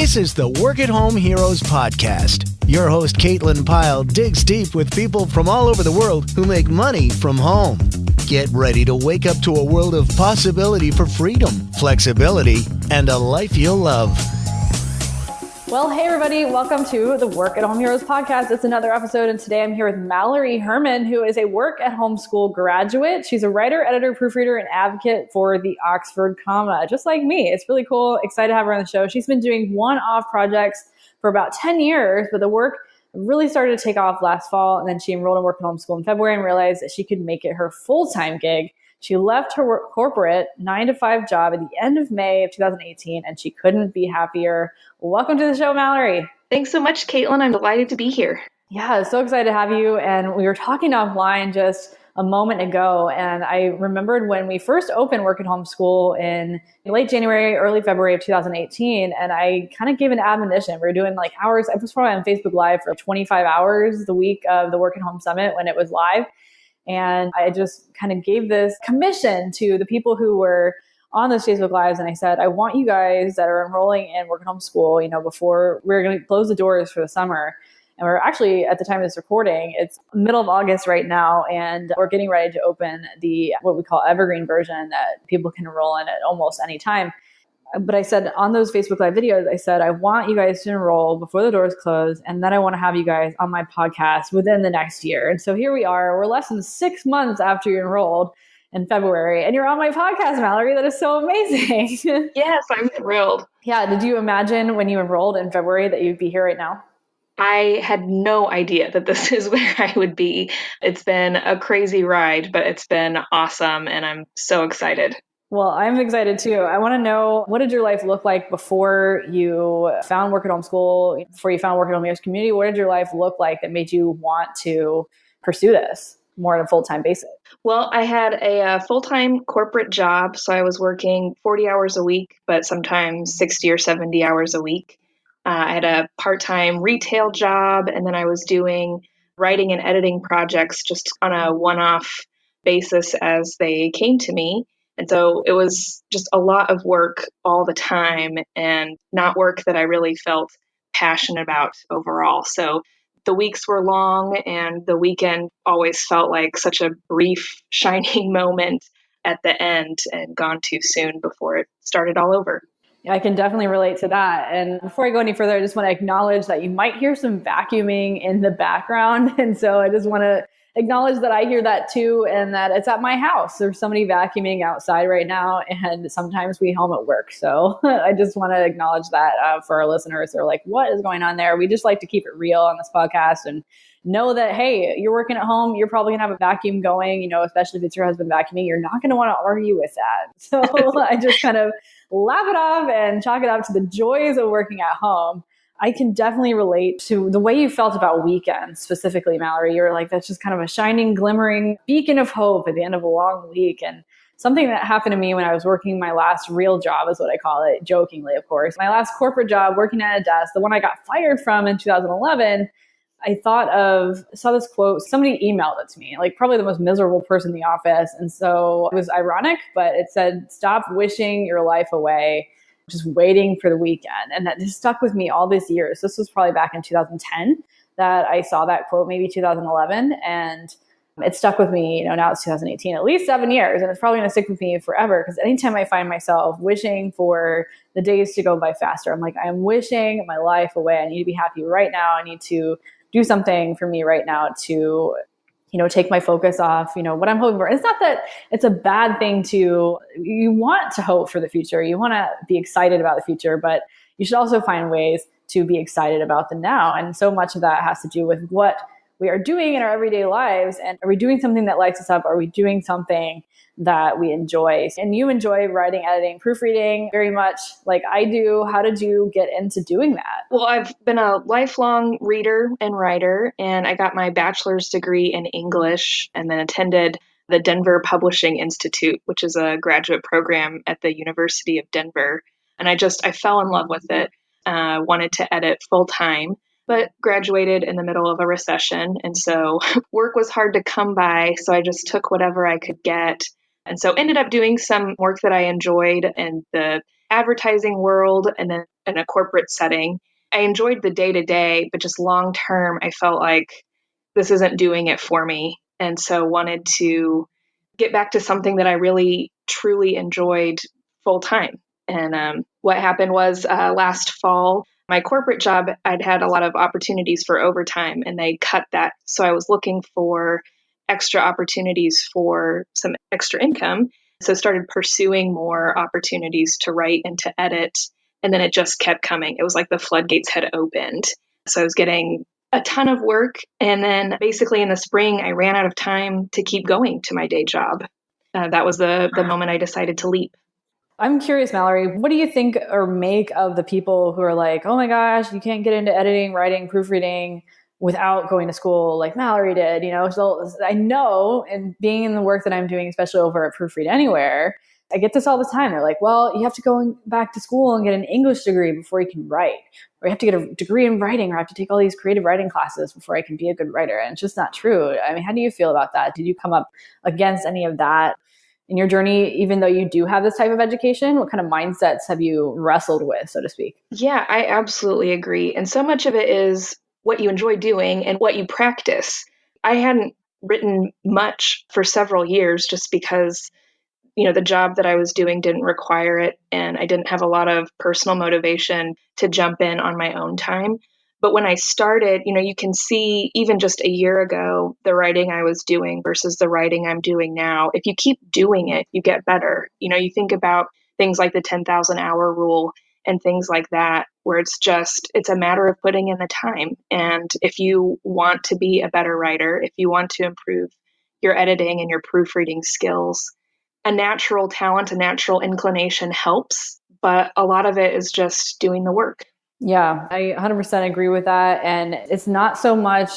This is the Work at Home Heroes podcast. Your host, Caitlin Pyle, digs deep with people from all over the world who make money from home. Get ready to wake up to a world of possibility for freedom, flexibility, and a life you'll love. Well, hey everybody, welcome to the Work at Home Heroes podcast. It's another episode, and today I'm here with Mallory Herrmann, who is a Work at Home School graduate. She's a writer, editor, proofreader, and advocate for the Oxford comma, just like me. It's really cool. Excited to have her on the show. She's been doing one-off projects for about 10 years, but the work really started to take off last fall, and then she enrolled in Work at Home School in February and realized that she could make it her full-time gig. She left her corporate 9-to-5 job at the end of May of 2018, and she couldn't be happier. Welcome to the show, Mallory. Thanks so much, Caitlin. I'm delighted to be here. Yeah, so excited to have you. And we were talking offline just a moment ago, and I remembered when we first opened Work at Home School in late January, early February of 2018, and I kind of gave an admonition. We were doing like hours. I was probably on Facebook Live for 25 hours the week of the Work at Home Summit when it was live. And I just kind of gave this commission to the people who were on those Facebook Lives. And I said, I want you guys that are enrolling in Work at Home School, before we're going to close the doors for the summer. And we're actually, at the time of this recording, it's middle of August right now. And we're getting ready to open the, what we call evergreen version that people can enroll in at almost any time. But I said on those Facebook Live videos, I said, I want you guys to enroll before the doors close. And then I want to have you guys on my podcast within the next year. And so here we are. We're less than 6 months after you enrolled in February. And you're on my podcast, Mallory. That is so amazing. Yes, I'm thrilled. Yeah. Did you imagine when you enrolled in February that you'd be here right now? I had no idea that this is where I would be. It's been a crazy ride, but it's been awesome. And I'm so excited. Well, I'm excited too. I want to know, what did your life look like before you found Work at Home School, before you found Work at Home Heroes Community? What did your life look like that made you want to pursue this more on a full-time basis? Well, I had a full-time corporate job. So I was working 40 hours a week, but sometimes 60 or 70 hours a week. I had a part-time retail job, and then I was doing writing and editing projects just on a one-off basis as they came to me. And so it was just a lot of work all the time and not work that I really felt passionate about overall. So the weeks were long and the weekend always felt like such a brief, shining moment at the end and gone too soon before it started all over. I can definitely relate to that. And before I go any further, I just want to acknowledge that you might hear some vacuuming in the background. And so I just want to acknowledge that I hear that too, and that it's at my house. There's somebody vacuuming outside right now, and sometimes we home at work. So I just want to acknowledge that for our listeners. They're like, what is going on there? We just like to keep it real on this podcast and know that, hey, you're working at home, you're probably gonna have a vacuum going, especially if it's your husband vacuuming, you're not gonna want to argue with that. So I just kind of laugh it off and chalk it up to the joys of working at home. I can definitely relate to the way you felt about weekends, specifically, Mallory. You're like, that's just kind of a shining, glimmering beacon of hope at the end of a long week. And something that happened to me when I was working my last real job is what I call it, jokingly, of course. My last corporate job, working at a desk, the one I got fired from in 2011, I saw this quote, somebody emailed it to me, like probably the most miserable person in the office. And so it was ironic, but it said, stop wishing your life away, just waiting for the weekend. And that just stuck with me all these years. This was probably back in 2010 that I saw that quote, maybe 2011. And it stuck with me, now it's 2018, at least 7 years. And it's probably going to stick with me forever, because anytime I find myself wishing for the days to go by faster, I'm like, I'm wishing my life away. I need to be happy right now. I need to do something for me right now to take my focus off, what I'm hoping for. It's not that it's a bad thing you want to hope for the future. You want to be excited about the future, but you should also find ways to be excited about the now. And so much of that has to do with what we are doing in our everyday lives. And are we doing something that lights us up? Are we doing something that we enjoy? And you enjoy writing, editing, proofreading very much like I do. How did you get into doing that? Well, I've been a lifelong reader and writer, and I got my bachelor's degree in English and then attended the Denver Publishing Institute, which is a graduate program at the University of Denver. And I fell in love with it, wanted to edit full time, but graduated in the middle of a recession. And so work was hard to come by. So I just took whatever I could get. And so ended up doing some work that I enjoyed in the advertising world, and then in a corporate setting. I enjoyed the day to day, but just long term, I felt like this isn't doing it for me. And so wanted to get back to something that I really truly enjoyed full time. And what happened was last fall, my corporate job, I'd had a lot of opportunities for overtime and they cut that. So I was looking for extra opportunities for some extra income. So started pursuing more opportunities to write and to edit. And then it just kept coming. It was like the floodgates had opened. So I was getting a ton of work. And then basically in the spring, I ran out of time to keep going to my day job. That was the moment I decided to leap. I'm curious, Mallory, what do you think or make of the people who are like, oh my gosh, you can't get into editing, writing, proofreading without going to school like Mallory did? So I know, and being in the work that I'm doing, especially over at Proofread Anywhere, I get this all the time. They're like, well, you have to go back to school and get an English degree before you can write, or you have to get a degree in writing, or I have to take all these creative writing classes before I can be a good writer. And it's just not true. I mean, how do you feel about that? Did you come up against any of that in your journey, even though you do have this type of education? What kind of mindsets have you wrestled with, so to speak? Yeah, I absolutely agree. And so much of it is what you enjoy doing and what you practice. I hadn't written much for several years just because, the job that I was doing didn't require it. And I didn't have a lot of personal motivation to jump in on my own time. But when I started, you can see even just a year ago, the writing I was doing versus the writing I'm doing now. If you keep doing it, you get better. You think about things like the 10,000 hour rule and things like that, where it's a matter of putting in the time. And if you want to be a better writer, if you want to improve your editing and your proofreading skills, a natural talent, a natural inclination helps, but a lot of it is just doing the work. Yeah, I 100% agree with that. And it's not so much,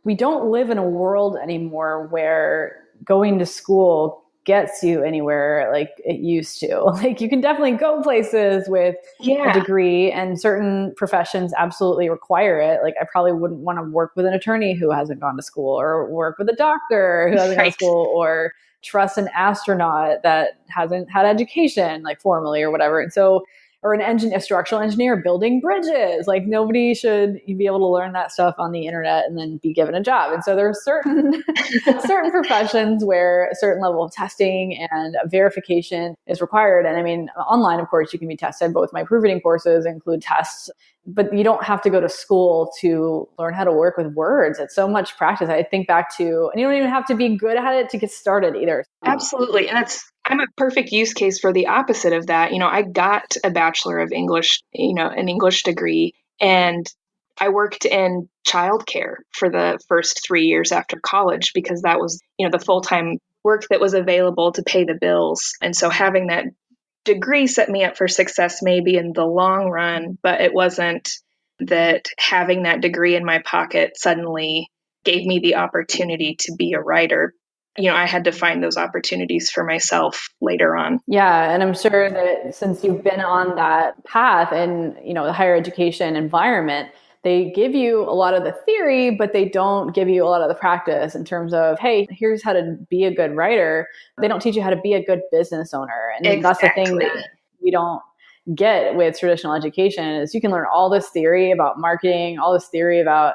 we don't live in a world anymore where going to school gets you anywhere like it used to. Like you can definitely go places with a degree, and certain professions absolutely require it. Like I probably wouldn't want to work with an attorney who hasn't gone to school, or work with a doctor who hasn't gone to school, or trust an astronaut that hasn't had education like formally or whatever. And so, or a structural engineer building bridges. Like nobody should be able to learn that stuff on the internet and then be given a job. And so there are certain professions where a certain level of testing and verification is required. And I mean, online, of course, you can be tested. Both my proofreading courses include tests, but you don't have to go to school to learn how to work with words. It's so much practice. I think back to, and you don't even have to be good at it to get started either. Absolutely. And I'm a perfect use case for the opposite of that. I got a Bachelor of English, an English degree, and I worked in childcare for the first 3 years after college because that was, the full-time work that was available to pay the bills. And so having that degree set me up for success maybe in the long run, but it wasn't that having that degree in my pocket suddenly gave me the opportunity to be a writer. I had to find those opportunities for myself later on. Yeah. And I'm sure that since you've been on that path in, the higher education environment, they give you a lot of the theory, but they don't give you a lot of the practice in terms of, hey, here's how to be a good writer. They don't teach you how to be a good business owner. And Exactly. That's the thing that we don't get with traditional education is you can learn all this theory about marketing, all this theory about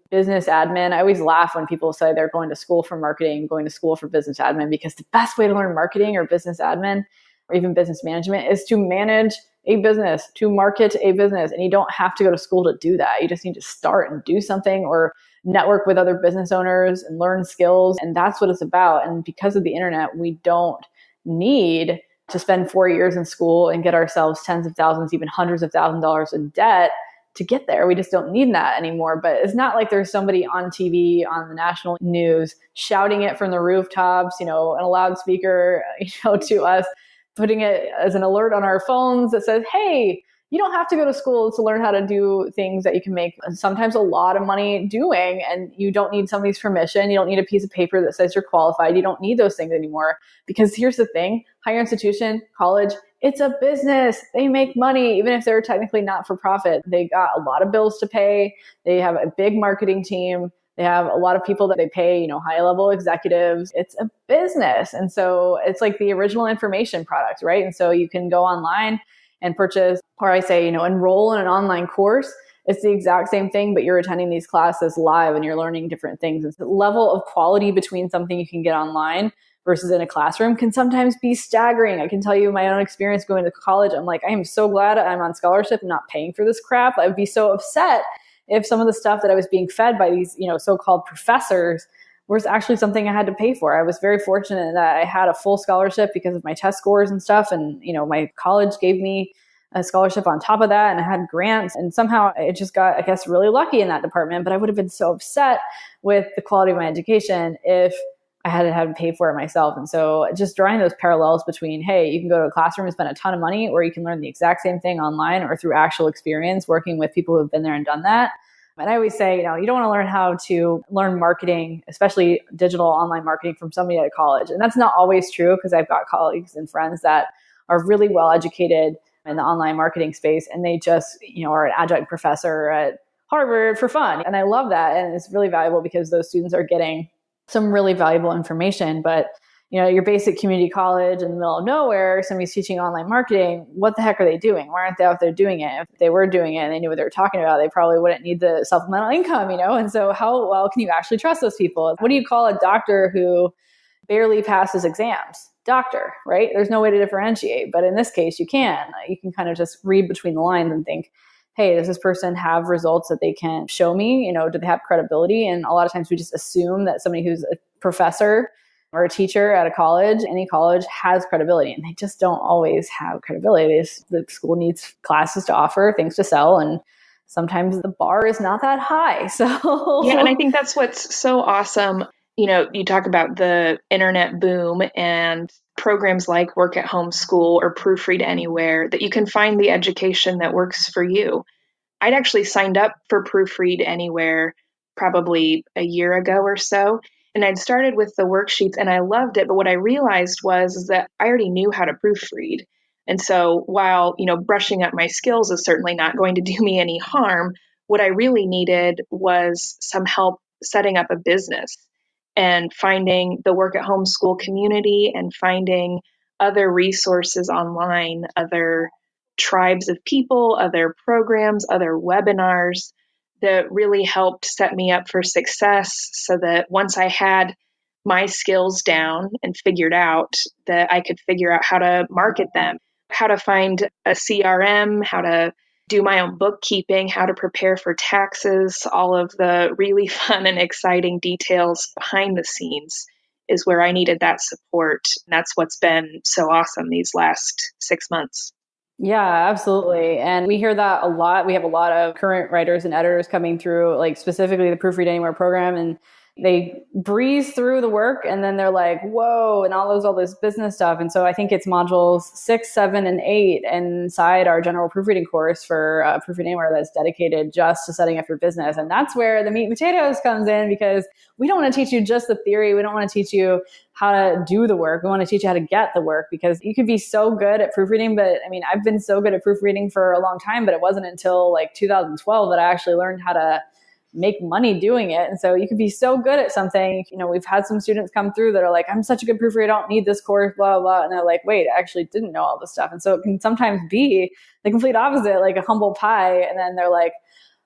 business admin. I always laugh when people say they're going to school for marketing, going to school for business admin, because the best way to learn marketing or business admin or even business management is to manage a business, to market a business. And you don't have to go to school to do that. You just need to start and do something, or network with other business owners and learn skills. And that's what it's about. And because of the internet, we don't need to spend 4 years in school and get ourselves tens of thousands, even hundreds of thousands of dollars in debt to get there. We just don't need that anymore. But it's not like there's somebody on TV, on the national news, shouting it from the rooftops, in a loudspeaker, to us, putting it as an alert on our phones that says, hey, you don't have to go to school to learn how to do things that you can make sometimes a lot of money doing. And you don't need somebody's permission. You don't need a piece of paper that says you're qualified. You don't need those things anymore. Because here's the thing, higher institution, college, it's a business. They make money, even if they're technically not for profit. They got a lot of bills to pay. They have a big marketing team. They have a lot of people that they pay, high level executives. It's a business. And so it's like the original information product, right? And so you can go online and purchase, or I say, enroll in an online course. It's the exact same thing, but you're attending these classes live and you're learning different things. The level of quality between something you can get online versus in a classroom can sometimes be staggering. I can tell you my own experience going to college. I'm like, I am so glad I'm on scholarship and not paying for this crap. I would be so upset if some of the stuff that I was being fed by these, so-called professors was actually something I had to pay for. I was very fortunate that I had a full scholarship because of my test scores and stuff. And, my college gave me a scholarship on top of that, and I had grants, and somehow I just got, I guess, really lucky in that department. But I would have been so upset with the quality of my education if I had to pay for it myself. And so just drawing those parallels between, hey, you can go to a classroom and spend a ton of money, or you can learn the exact same thing online or through actual experience working with people who've been there and done that. And I always say, you don't want to learn how to learn marketing, especially digital online marketing, from somebody at college. And that's not always true, because I've got colleagues and friends that are really well educated in the online marketing space, and they just, are an adjunct professor at Harvard for fun. And I love that. And it's really valuable because those students are getting some really valuable information. But, your basic community college in the middle of nowhere, somebody's teaching online marketing, what the heck are they doing? Why aren't they out there doing it? If they were doing it and they knew what they were talking about, they probably wouldn't need the supplemental income, And so how well can you actually trust those people? What do you call a doctor who barely passes exams? Doctor, right? There's no way to differentiate. But in this case, you can. You can kind of just read between the lines and think, hey, does this person have results that they can show me? Do they have credibility? And a lot of times we just assume that somebody who's a professor or a teacher at a college, any college, has credibility. And they just don't always have credibility. The school needs classes to offer, things to sell, and sometimes the bar is not that high. So yeah, and I think that's what's so awesome. You talk about the internet boom and programs like Work at Home School or Proofread Anywhere, that you can find the education that works for you. I'd actually signed up for Proofread Anywhere probably a year ago or so, and I'd started with the worksheets and I loved it. But what I realized was that I already knew how to proofread. And so while, brushing up my skills is certainly not going to do me any harm, what I really needed was some help setting up a business and finding the Work at Home School community and finding other resources online, other tribes of people, other programs, other webinars that really helped set me up for success, so that once I had my skills down and figured out, that I could figure out how to market them, how to find a CRM, how to do my own bookkeeping, how to prepare for taxes, all of the really fun and exciting details behind the scenes is where I needed that support. And that's what's been so awesome these last 6 months. Yeah, absolutely. And we hear that a lot. We have a lot of current writers and editors coming through, like specifically the Proofread Anywhere program, and they breeze through the work and then they're like, whoa, and all this business stuff. And so I think it's modules 6, 7, and 8 inside our general proofreading course for Proofread Anywhere that's dedicated just to setting up your business. And that's where the meat and potatoes comes in, because we don't want to teach you just the theory. We don't want to teach you how to do the work. We want to teach you how to get the work, because you could be so good at proofreading. But I mean, I've been so good at proofreading for a long time, but it wasn't until like 2012 that I actually learned how to make money doing it. And so you could be so good at something. We've had some students come through that are like, I'm such a good proofreader, I don't need this course, blah, blah. And they're like, wait, I actually didn't know all this stuff. And so it can sometimes be the complete opposite, like a humble pie. And then they're like,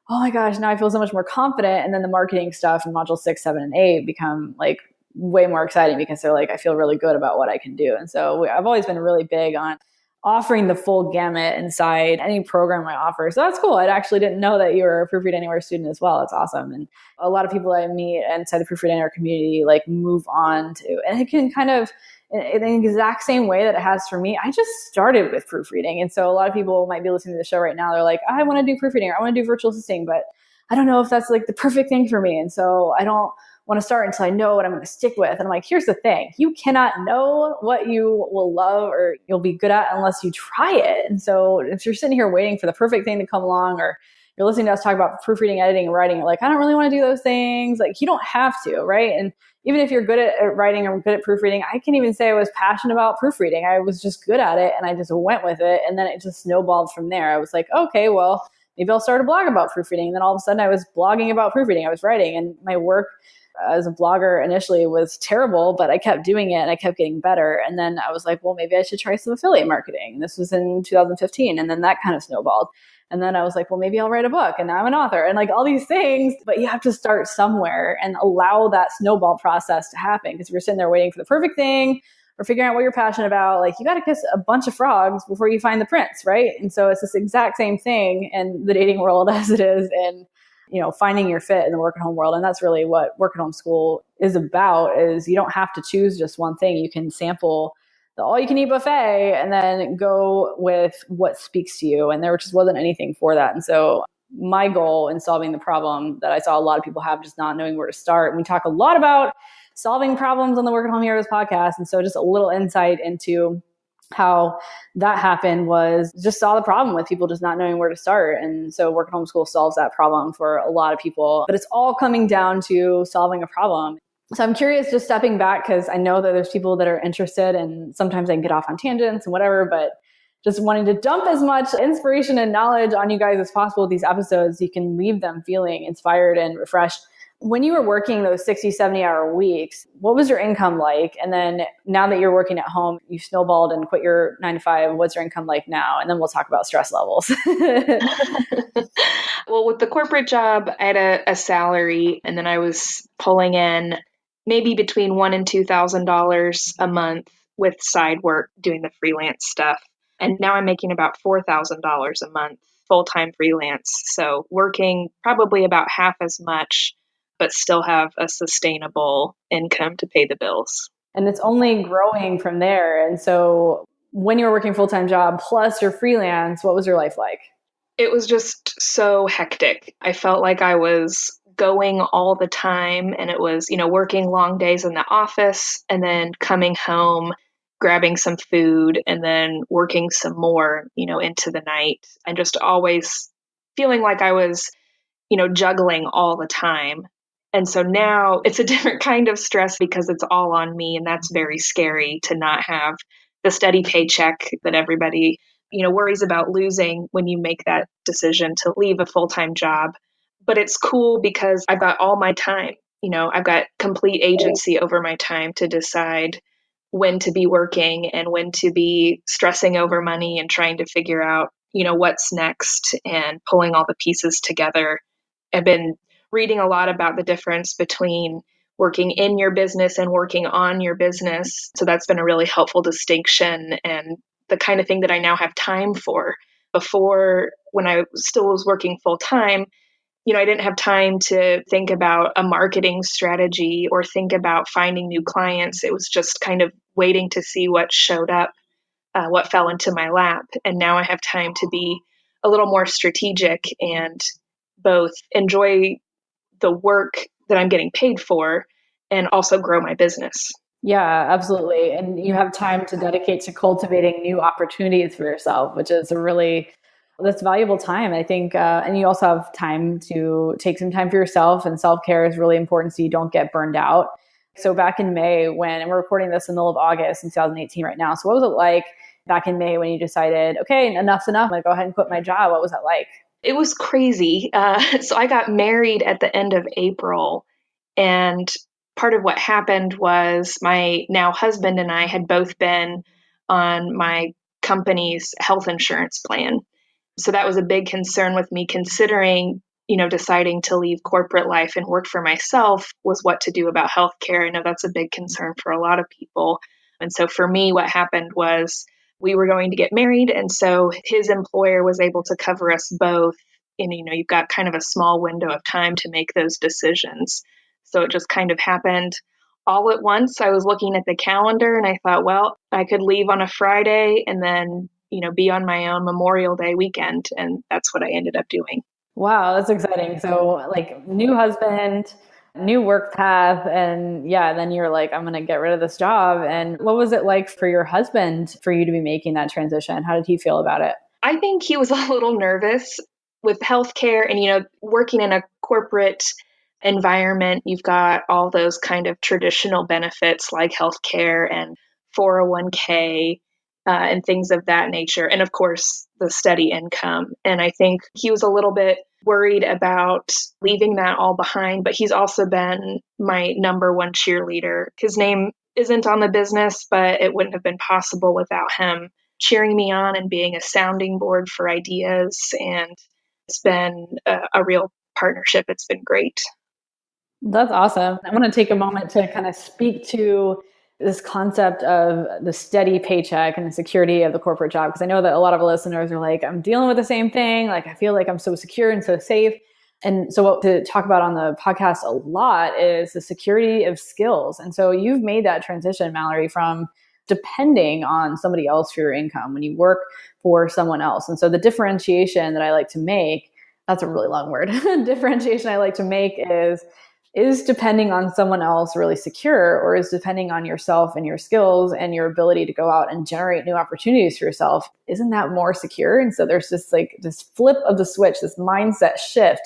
oh my gosh, now I feel so much more confident. And then the marketing stuff in module 6, 7, and 8 become like way more exciting, because they're like, I feel really good about what I can do. And so I've always been really big on offering the full gamut inside any program I offer. So that's cool. I actually didn't know that you were a Proofread Anywhere student as well. It's awesome. And a lot of people I meet inside the Proofread Anywhere community like move on to, and it can kind of, in the exact same way that it has for me, I just started with proofreading. And so a lot of people might be listening to the show right now. They're like, I want to do proofreading, or I want to do virtual assisting, but I don't know if that's like the perfect thing for me. And so I don't want to start until I know what I'm going to stick with. And I'm like, here's the thing. You cannot know what you will love or you'll be good at unless you try it. And so if you're sitting here waiting for the perfect thing to come along, or you're listening to us talk about proofreading, editing, and writing, like, I don't really want to do those things. Like, you don't have to, right? And even if you're good at writing or good at proofreading, I can even say I was passionate about proofreading. I was just good at it and I just went with it. And then it just snowballed from there. I was like, okay, well, maybe I'll start a blog about proofreading. And then all of a sudden I was blogging about proofreading. I was writing, and my work as a blogger initially was terrible, but I kept doing it and I kept getting better. And then I was like, well, maybe I should try some affiliate marketing. This was in 2015. And then that kind of snowballed. And then I was like, well, maybe I'll write a book, and now I'm an author, and like all these things. But you have to start somewhere and allow that snowball process to happen. Because if you're sitting there waiting for the perfect thing or figuring out what you're passionate about, like you got to kiss a bunch of frogs before you find the prince, right? And so it's this exact same thing in the dating world as it is in, finding your fit in the work at home world. And that's really what work at home school is about, is you don't have to choose just one thing. You can sample the all-you-can-eat buffet and then go with what speaks to you. And there just wasn't anything for that. And so my goal in solving the problem that I saw a lot of people have, just not knowing where to start. And we talk a lot about solving problems on the Work at Home Heroes podcast. And so just a little insight into how that happened was just saw the problem with people just not knowing where to start. And so Work at Home School solves that problem for a lot of people. But it's all coming down to solving a problem. So I'm curious, just stepping back, because I know that there's people that are interested, and sometimes I can get off on tangents and whatever, but just wanting to dump as much inspiration and knowledge on you guys as possible with these episodes. You can leave them feeling inspired and refreshed. When you were working those 60, 70-hour weeks, what was your income like? And then now that you're working at home, you snowballed and quit your 9 to 5. What's your income like now? And then we'll talk about stress levels. Well, with the corporate job, I had a salary, and then I was pulling in maybe between $1,000 and $2,000 a month with side work, doing the freelance stuff. And now I'm making about $4,000 a month, full-time freelance. So working probably about half as much, but still have a sustainable income to pay the bills. And it's only growing from there. And so when you were working full-time job plus your freelance, what was your life like? It was just so hectic. I felt like I was going all the time, and it was, working long days in the office and then coming home, grabbing some food, and then working some more, into the night, and just always feeling like I was, juggling all the time. And so now it's a different kind of stress because it's all on me, and that's very scary to not have the steady paycheck that everybody, worries about losing when you make that decision to leave a full-time job. But it's cool because I've got all my time. I've got complete agency over my time to decide when to be working and when to be stressing over money and trying to figure out, what's next and pulling all the pieces together. I've been reading a lot about the difference between working in your business and working on your business. So that's been a really helpful distinction and the kind of thing that I now have time for. Before, when I still was working full time, I didn't have time to think about a marketing strategy or think about finding new clients. It was just kind of waiting to see what showed up, what fell into my lap. And now I have time to be a little more strategic and both enjoy the work that I'm getting paid for and also grow my business. Yeah, absolutely. And you have time to dedicate to cultivating new opportunities for yourself, which is that's valuable time, I think. And you also have time to take some time for yourself, and self-care is really important so you don't get burned out. So back in May, and we're recording this in the middle of August in 2018 right now. So what was it like back in May when you decided, okay, enough's enough, I'm going to go ahead and quit my job? What was that like? It was crazy. So I got married at the end of April, and part of what happened was my now husband and I had both been on my company's health insurance plan. So that was a big concern with me, considering, deciding to leave corporate life and work for myself, was what to do about healthcare. I know that's a big concern for a lot of people. And so for me, what happened was we were going to get married. And so his employer was able to cover us both. And, you've got kind of a small window of time to make those decisions. So it just kind of happened all at once. I was looking at the calendar and I thought, well, I could leave on a Friday and then, be on my own Memorial Day weekend. And that's what I ended up doing. Wow, that's exciting. So like new husband, new work path. And yeah, then you're like, I'm going to get rid of this job. And what was it like for your husband for you to be making that transition? How did he feel about it? I think he was a little nervous with healthcare and, working in a corporate environment. You've got all those kind of traditional benefits like healthcare and 401k. and things of that nature. And of course, the steady income. And I think he was a little bit worried about leaving that all behind, but he's also been my number one cheerleader. His name isn't on the business, but it wouldn't have been possible without him cheering me on and being a sounding board for ideas. And it's been a real partnership. It's been great. That's awesome. I want to take a moment to kind of speak to this concept of the steady paycheck and the security of the corporate job. Because I know that a lot of listeners are like, I'm dealing with the same thing. Like, I feel like I'm so secure and so safe. And so what to talk about on the podcast a lot is the security of skills. And so you've made that transition, Mallory, from depending on somebody else for your income when you work for someone else. And so the differentiation that I like to make, that's a really long word. Differentiation I like to make is depending on someone else really secure, or is depending on yourself and your skills and your ability to go out and generate new opportunities for yourself, isn't that more secure? And so there's this this flip of the switch, this mindset shift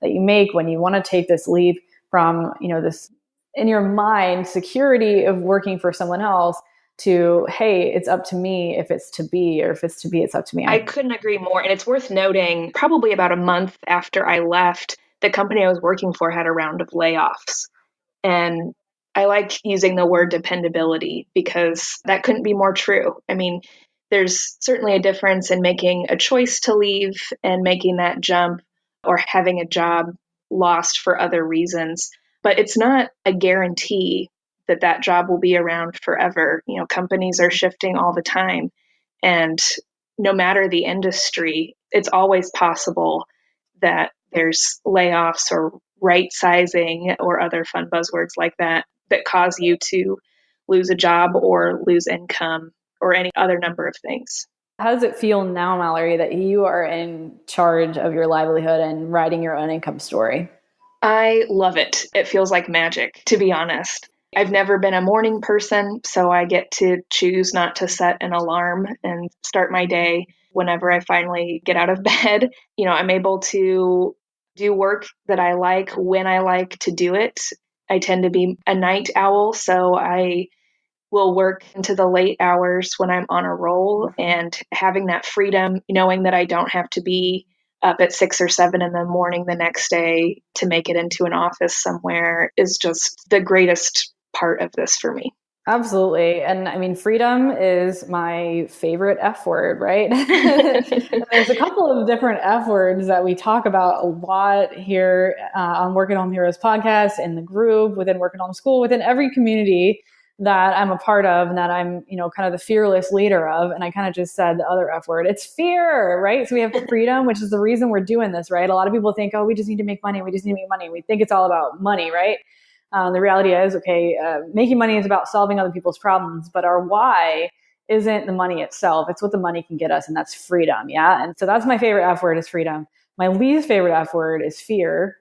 that you make when you want to take this leap from, this in your mind security of working for someone else to, hey, it's up to me if it's to be, or if it's to be, it's up to me. I couldn't agree more. And it's worth noting, probably about a month after I left, the company I was working for had a round of layoffs. And I like using the word dependability because that couldn't be more true. I mean, there's certainly a difference in making a choice to leave and making that jump, or having a job lost for other reasons. But it's not a guarantee that that job will be around forever. Companies are shifting all the time. And no matter the industry, it's always possible that there's layoffs or right sizing or other fun buzzwords like that cause you to lose a job or lose income or any other number of things. How does it feel now, Mallory, that you are in charge of your livelihood and writing your own income story? I love it. It feels like magic, to be honest. I've never been a morning person, so I get to choose not to set an alarm and start my day whenever I finally get out of bed. I'm able to do work that I like when I like to do it. I tend to be a night owl, so I will work into the late hours when I'm on a roll, and having that freedom, knowing that I don't have to be up at 6 or 7 in the morning the next day to make it into an office somewhere is just the greatest part of this for me. Absolutely. And I mean, freedom is my favorite F word, right? There's a couple of different F words that we talk about a lot here on Work at Home Heroes podcast, in the group, within Work at Home School, within every community that I'm a part of and that I'm, kind of the fearless leader of. And I kind of just said the other F word. It's fear, right? So we have freedom, which is the reason we're doing this, right? A lot of people think, oh, we just need to make money. We just need to make money. We think it's all about money, right? The reality is, making money is about solving other people's problems, but our why isn't the money itself. It's what the money can get us, and that's freedom. Yeah. And so that's my favorite F word is freedom. My least favorite F word is fear.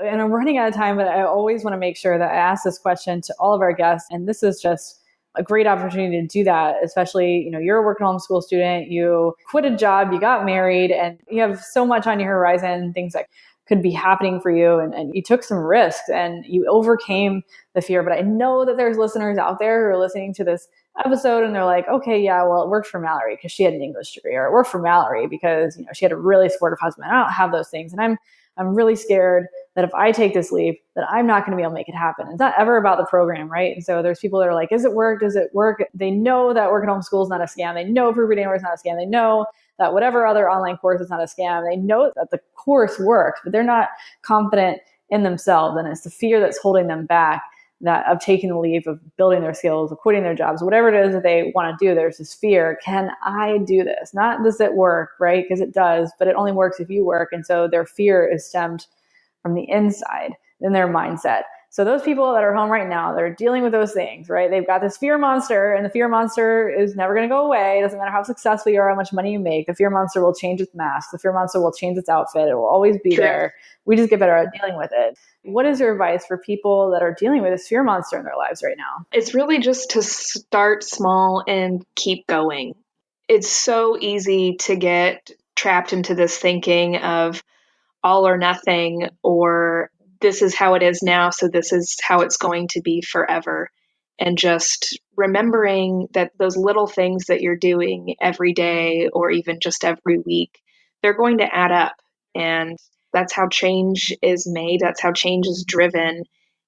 And I'm running out of time, but I always want to make sure that I ask this question to all of our guests. And this is just a great opportunity to do that, especially, you're a work at home school student, you quit a job, you got married, and you have so much on your horizon, things that could be happening for you. And you took some risks and you overcame the fear. But I know that there's listeners out there who are listening to this episode and they're like, okay, yeah, well, it worked for Mallory because she had an English degree, or it worked for Mallory because, she had a really supportive husband. I don't have those things. And I'm really scared that if I take this leap, that I'm not going to be able to make it happen. It's not ever about the program, right? And so there's people that are like, is it work? Does it work? They know that work at home school is not a scam. They know Proofread Anywhere is not a scam. They know that whatever other online course is not a scam. They know that the course works, but they're not confident in themselves. And it's the fear that's holding them back, that of taking the leap, of building their skills, of quitting their jobs, whatever it is that they want to do. There's this fear. Can I do this? Not does it work, right? Because it does, but it only works if you work. And so their fear is stemmed from the inside in their mindset. So those people that are home right now, they're dealing with those things, right? They've got this fear monster, and the fear monster is never going to go away. It doesn't matter how successful you are, how much money you make. The fear monster will change its mask. The fear monster will change its outfit. It will always be there. We just get better at dealing with it. What is your advice for people that are dealing with this fear monster in their lives right now? It's really just to start small and keep going. It's so easy to get trapped into this thinking of all or nothing, or this is how it is now, so this is how it's going to be forever. and just remembering that those little things that you're doing every day or even just every week, they're going to add up. And that's how change is made. That's how change is driven.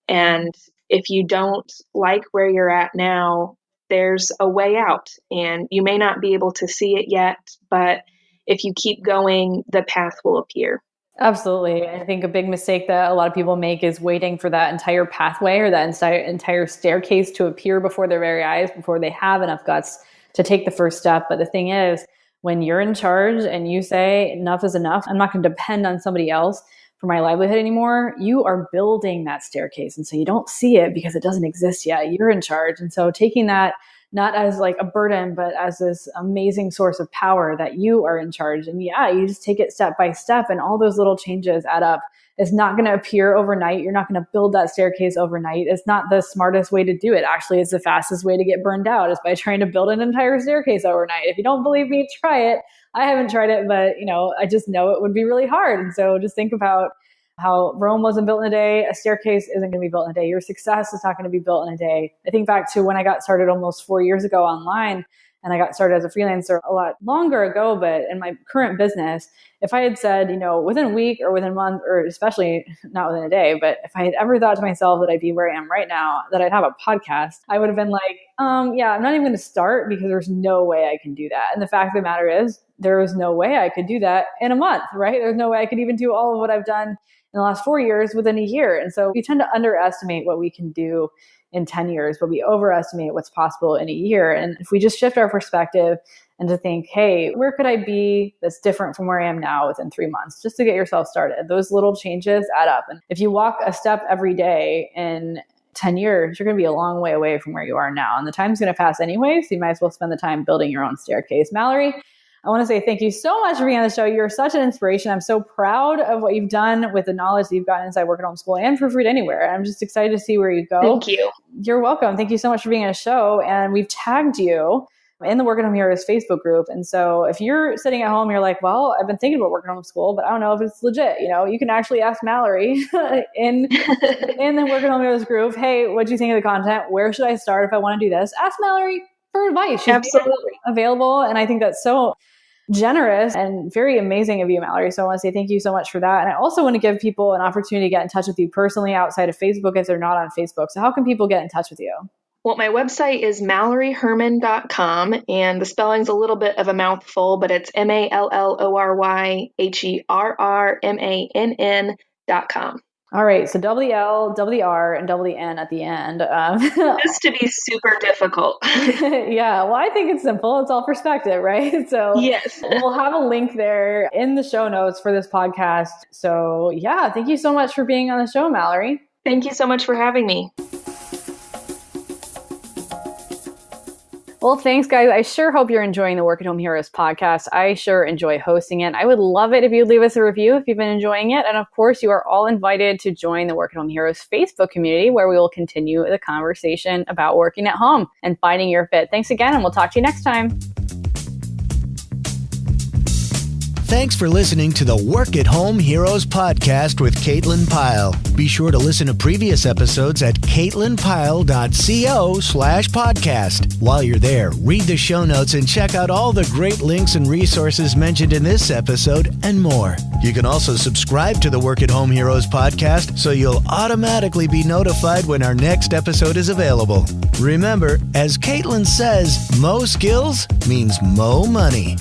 And if you don't like where you're at now, there's a way out. And you may not be able to see it yet, but if you keep going, the path will appear. Absolutely. I think a big mistake that a lot of people make is waiting for that entire pathway or that entire staircase to appear before their very eyes before they have enough guts to take the first step. But the thing is, when you're in charge and you say enough is enough, I'm not going to depend on somebody else for my livelihood anymore, you are building that staircase. And so you don't see it because it doesn't exist yet. You're in charge. And so taking that not as like a burden, but as this amazing source of power that you are in charge. And yeah, you just take it step by step and all those little changes add up. It's not going to appear overnight. You're not going to build that staircase overnight. It's not the smartest way to do it. Actually, it's the fastest way to get burned out is by trying to build an entire staircase overnight. If you don't believe me, try it. I haven't tried it, but I just know it would be really hard. And so just think about how Rome wasn't built in a day. A staircase isn't going to be built in a day. Your success is not going to be built in a day. I think back to when I got started almost 4 years ago online, and I got started as a freelancer a lot longer ago, but in my current business, if I had said, within a week or within a month, or especially not within a day, but if I had ever thought to myself that I'd be where I am right now, that I'd have a podcast, I would have been like, yeah, I'm not even going to start because there's no way I can do that. And the fact of the matter is, there was no way I could do that in a month, right? There's no way I could even do all of what I've done in the last 4 years within a year. And so we tend to underestimate what we can do in 10 years, but we overestimate what's possible in a year. And if we just shift our perspective and to think, hey, where could I be that's different from where I am now within 3 months, just to get yourself started? Those little changes add up. And if you walk a step every day in 10 years, you're going to be a long way away from where you are now. And the time's going to pass anyway, so you might as well spend the time building your own staircase. Mallory, I want to say thank you so much for being on the show. You're such an inspiration. I'm so proud of what you've done with the knowledge that you've gotten inside Work at Home School and Proofread Anywhere. I'm just excited to see where you go. Thank you. You're welcome. Thank you so much for being on the show. And we've tagged you in the Work at Home Heroes Facebook group. And so if you're sitting at home, you're like, well, I've been thinking about Work at Home School, but I don't know if it's legit. You can actually ask Mallory in the Work at Home Heroes group, hey, what do you think of the content? Where should I start if I want to do this? Ask Mallory for advice. She's absolutely available. And I think that's so generous and very amazing of you, Mallory. So I want to say thank you so much for that. And I also want to give people an opportunity to get in touch with you personally outside of Facebook if they're not on Facebook. So how can people get in touch with you? Well, my website is malloryherrmann.com, and the spelling's a little bit of a mouthful, but it's MALLORYHERRMANN.com. All right. So double the L, double the R, and double the N at the end. Just to be super difficult. Yeah. Well, I think it's simple. It's all perspective, right? So yes. We'll have a link there in the show notes for this podcast. So yeah, thank you so much for being on the show, Mallory. Thank you so much for having me. Well, thanks, guys. I sure hope you're enjoying the Work at Home Heroes podcast. I sure enjoy hosting it. I would love it if you'd leave us a review if you've been enjoying it. And of course, you are all invited to join the Work at Home Heroes Facebook community, where we will continue the conversation about working at home and finding your fit. Thanks again, and we'll talk to you next time. Thanks for listening to the Work at Home Heroes podcast with Caitlin Pyle. Be sure to listen to previous episodes at caitlinpyle.co/podcast. While you're there, read the show notes and check out all the great links and resources mentioned in this episode and more. You can also subscribe to the Work at Home Heroes podcast so you'll automatically be notified when our next episode is available. Remember, as Caitlin says, mo skills means mo money.